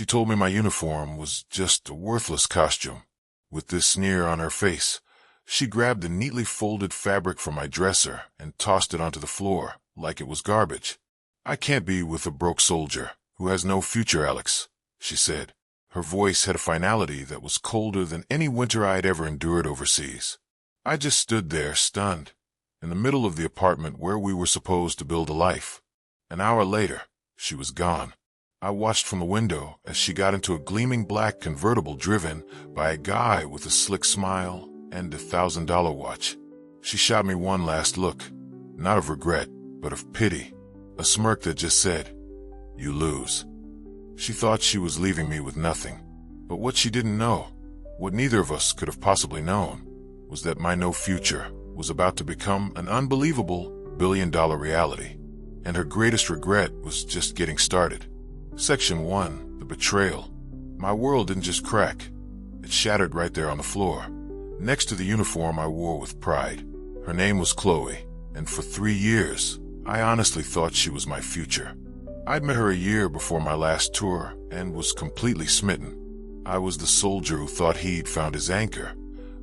She told me my uniform was just a worthless costume. With this sneer on her face, she grabbed the neatly folded fabric from my dresser and tossed it onto the floor like it was garbage. "I can't be with a broke soldier who has no future, Alex," she said. Her voice had a finality that was colder than any winter I had ever endured overseas. I just stood there, stunned, in the middle of the apartment where we were supposed to build a life. An hour later, she was gone. I watched from the window as she got into a gleaming black convertible driven by a guy with a slick smile and a $1,000 watch. She shot me one last look, not of regret, but of pity, a smirk that just said, "You lose." She thought she was leaving me with nothing, but what she didn't know, what neither of us could have possibly known, was that my no future was about to become an unbelievable billion-dollar reality, and her greatest regret was just getting started. Section 1, the betrayal. My world didn't just crack, it shattered right there on the floor, next to the uniform I wore with pride. Her name was Chloe, and for 3 years, I honestly thought she was my future. I'd met her a year before my last tour and was completely smitten. I was the soldier who thought he'd found his anchor,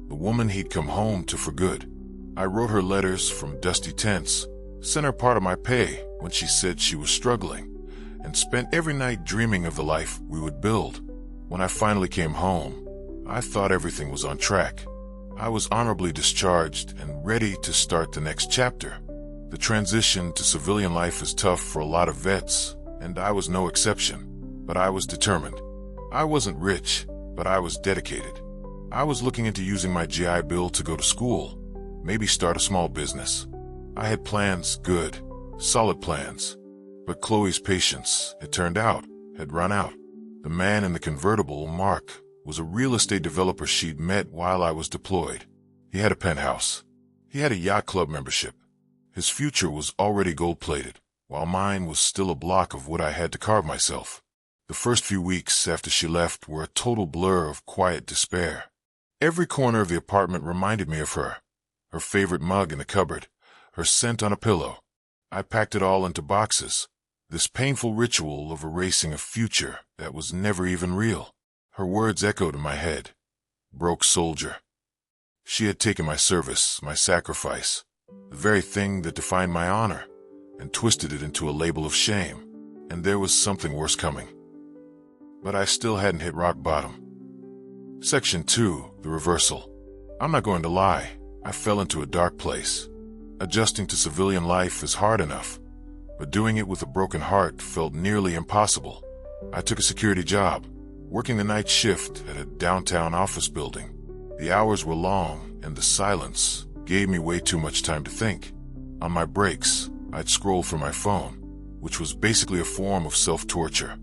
the woman he'd come home to for good. I wrote her letters from dusty tents, sent her part of my pay when she said she was struggling, and spent every night dreaming of the life we would build. When I finally came home, I thought everything was on track. I was honorably discharged and ready to start the next chapter. The transition to civilian life is tough for a lot of vets, and I was no exception. But I was determined. I wasn't rich, but I was dedicated. I was looking into using my GI Bill to go to school, maybe start a small business. I had plans, good, solid plans. But Chloe's patience, it turned out, had run out. The man in the convertible, Mark, was a real estate developer she'd met while I was deployed. He had a penthouse. He had a yacht club membership. His future was already gold-plated, while mine was still a block of wood I had to carve myself. The first few weeks after she left were a total blur of quiet despair. Every corner of the apartment reminded me of her favorite mug in the cupboard, her scent on a pillow. I packed it all into boxes, this painful ritual of erasing a future that was never even real. Her words echoed in my head. Broke soldier. She had taken my service, my sacrifice, the very thing that defined my honor, and twisted it into a label of shame. And there was something worse coming. But I still hadn't hit rock bottom. Section 2, the reversal. I'm not going to lie, I fell into a dark place. Adjusting to civilian life is hard enough, but doing it with a broken heart felt nearly impossible. I took a security job, working the night shift at a downtown office building. The hours were long, and the silence gave me way too much time to think. On my breaks, I'd scroll through my phone, which was basically a form of self-torture.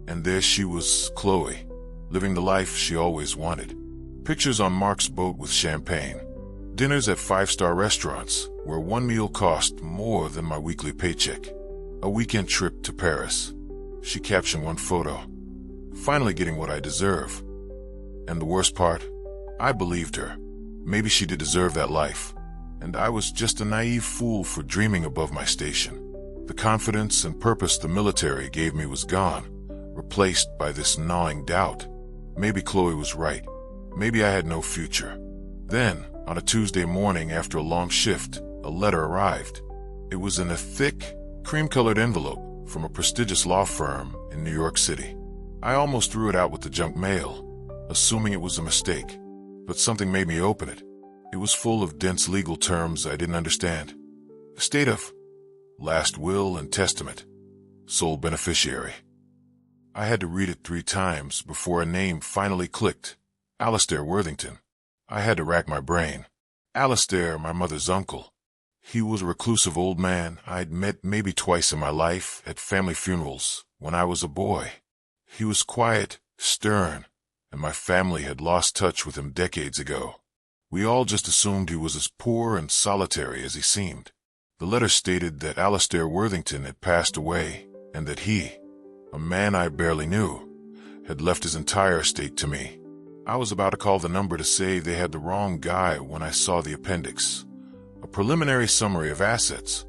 And there she was, Chloe, living the life she always wanted. Pictures on Mark's boat with champagne. Dinners at 5-star restaurants, where one meal cost more than my weekly paycheck. A weekend trip to Paris. She captioned one photo. Finally getting what I deserve. And the worst part? I believed her. Maybe she did deserve that life. And I was just a naive fool for dreaming above my station. The confidence and purpose the military gave me was gone, replaced by this gnawing doubt. Maybe Chloe was right. Maybe I had no future. Then, on a Tuesday morning after a long shift, a letter arrived. It was in a thick, cream-colored envelope from a prestigious law firm in New York City. I almost threw it out with the junk mail, assuming it was a mistake. But something made me open it. It was full of dense legal terms I didn't understand. Estate of, last will and testament, sole beneficiary. I had to read it 3 times before a name finally clicked. Alistair Worthington. I had to rack my brain. Alistair, my mother's uncle. He was a reclusive old man I'd met maybe twice in my life at family funerals when I was a boy. He was quiet, stern, and my family had lost touch with him decades ago. We all just assumed he was as poor and solitary as he seemed. The letter stated that Alistair Worthington had passed away and that he, a man I barely knew, had left his entire estate to me. I was about to call the number to say they had the wrong guy when I saw the appendix, a preliminary summary of assets.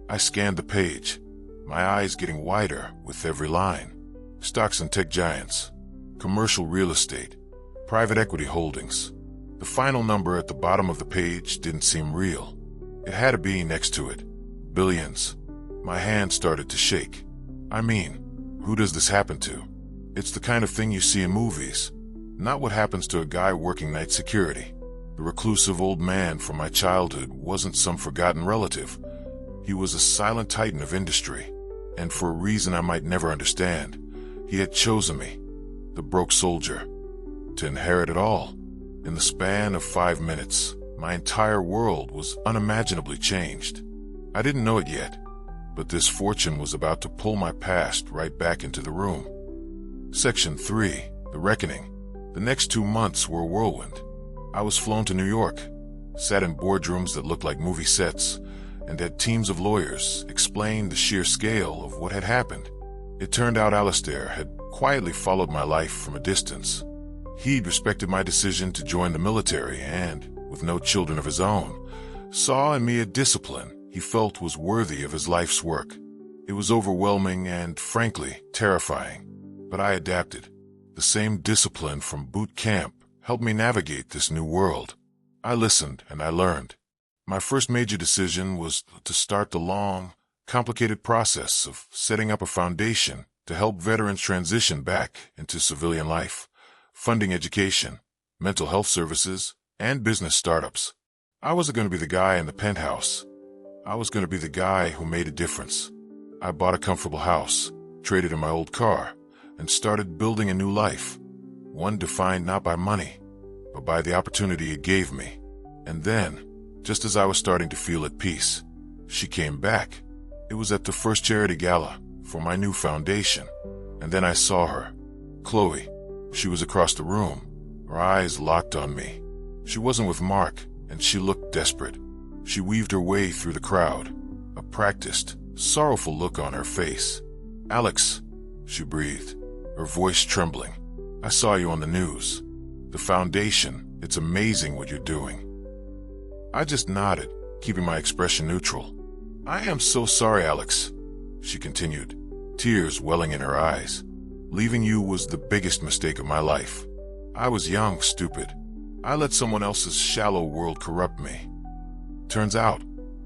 I scanned the page, my eyes getting wider with every line. Stocks and tech giants, commercial real estate, private equity holdings. The final number at the bottom of the page didn't seem real. It had a B next to it. Billions. My hand started to shake. I mean, who does this happen to? It's the kind of thing you see in movies, not what happens to a guy working night security. The reclusive old man from my childhood wasn't some forgotten relative. He was a silent titan of industry, and for a reason I might never understand, he had chosen me, the broke soldier, to inherit it all. In the span of 5 minutes, my entire world was unimaginably changed. I didn't know it yet, but this fortune was about to pull my past right back into the room. Section 3, The Reckoning. The next 2 months were a whirlwind. I was flown to New York, sat in boardrooms that looked like movie sets, and had teams of lawyers explain the sheer scale of what had happened. It turned out Alistair had quietly followed my life from a distance. He'd respected my decision to join the military and, with no children of his own, saw in me a discipline he felt was worthy of his life's work. It was overwhelming and, frankly, terrifying, but I adapted. The same discipline from boot camp helped me navigate this new world. I listened and I learned. My first major decision was to start the long, complicated process of setting up a foundation to help veterans transition back into civilian life, funding education, mental health services, and business startups. I wasn't going to be the guy in the penthouse. I was going to be the guy who made a difference. I bought a comfortable house, traded in my old car, and started building a new life, one defined not by money, but by the opportunity it gave me. And then, just as I was starting to feel at peace, she came back. It was at the first charity gala for my new foundation, and then I saw her. Chloe. She was across the room, her eyes locked on me. She wasn't with Mark, and she looked desperate. She weaved her way through the crowd, a practiced, sorrowful look on her face. "Alex," she breathed, her voice trembling. "I saw you on the news. The foundation, it's amazing what you're doing." I just nodded, keeping my expression neutral. "I am so sorry, Alex," she continued, tears welling in her eyes. "Leaving you was the biggest mistake of my life. I was young, stupid. I let someone else's shallow world corrupt me. Turns out,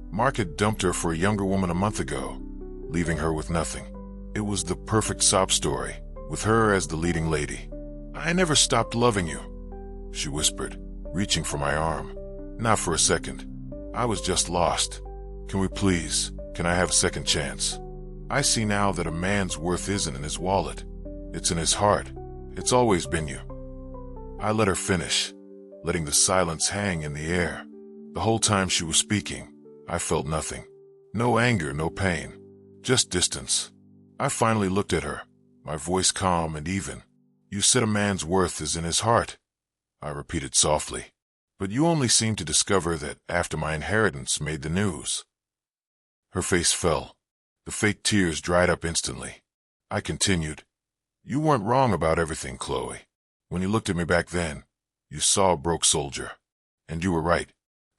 Mark had dumped her for a younger woman a month ago, leaving her with nothing. It was the perfect sob story, with her as the leading lady. I never stopped loving you," she whispered, reaching for my arm. "Not for a second. I was just lost. Can I have a second chance? I see now that a man's worth isn't in his wallet. It's in his heart. It's always been you." I let her finish, letting the silence hang in the air. The whole time she was speaking, I felt nothing. No anger, no pain. Just distance. I finally looked at her, my voice calm and even. "You said a man's worth is in his heart," I repeated softly. "But you only seemed to discover that after my inheritance made the news." Her face fell. The fake tears dried up instantly. I continued. "You weren't wrong about everything, Chloe. When you looked at me back then, you saw a broke soldier. And you were right.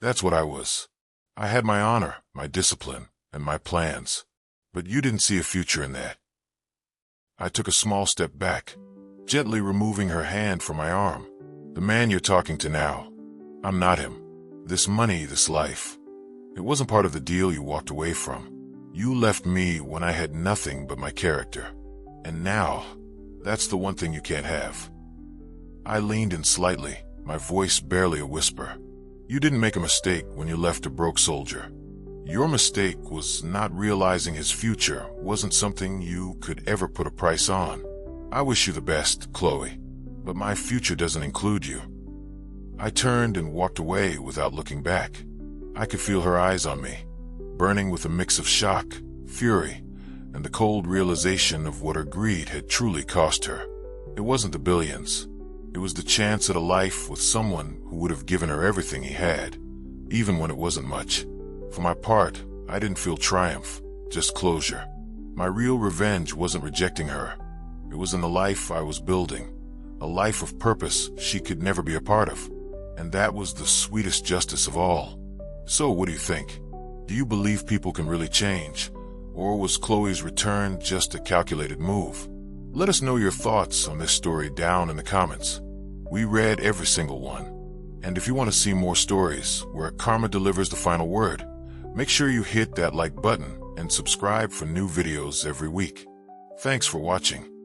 That's what I was. I had my honor, my discipline, and my plans. But you didn't see a future in that." I took a small step back, gently removing her hand from my arm. "The man you're talking to now, I'm not him. This money, this life, it wasn't part of the deal you walked away from. You left me when I had nothing but my character. And now, that's the one thing you can't have." I leaned in slightly, my voice barely a whisper. "You didn't make a mistake when you left a broke soldier. Your mistake was not realizing his future wasn't something you could ever put a price on. I wish you the best, Chloe, but my future doesn't include you." I turned and walked away without looking back. I could feel her eyes on me, burning with a mix of shock, fury, and the cold realization of what her greed had truly cost her. It wasn't the billions. It was the chance at a life with someone who would have given her everything he had, even when it wasn't much. For my part, I didn't feel triumph, just closure. My real revenge wasn't rejecting her. It was in the life I was building, a life of purpose she could never be a part of. And that was the sweetest justice of all. So what do you think? Do you believe people can really change? Or was Chloe's return just a calculated move? Let us know your thoughts on this story down in the comments. We read every single one. And if you want to see more stories where karma delivers the final word, make sure you hit that like button and subscribe for new videos every week. Thanks for watching.